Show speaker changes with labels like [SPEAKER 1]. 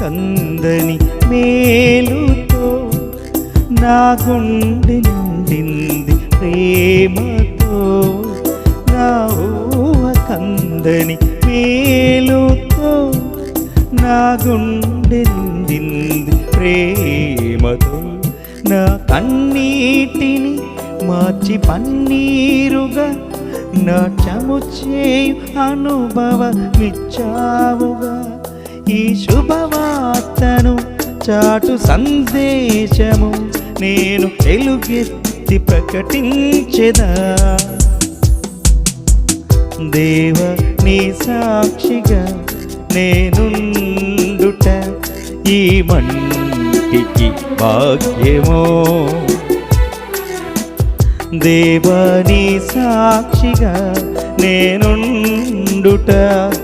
[SPEAKER 1] కందని మేలుతో నా గుండె నిండింది ప్రేమతో. నా ఊహ కందని మేలుతో నా గుండె నిండింది ప్రేమతో. నా కన్నీటిని మార్చి పన్నీరుగా నాట్యము చేయు అనుభవమిచ్చావుగా. ఈ శుభవార్తను చాటు సందేశము నేను ఎలుగెత్తి ప్రకటించెదా. దేవ నీ సాక్షిగా నేనుండుట ఈ మంటికి భాగ్యమో. దేవ నీ సాక్షిగా నేనుండుట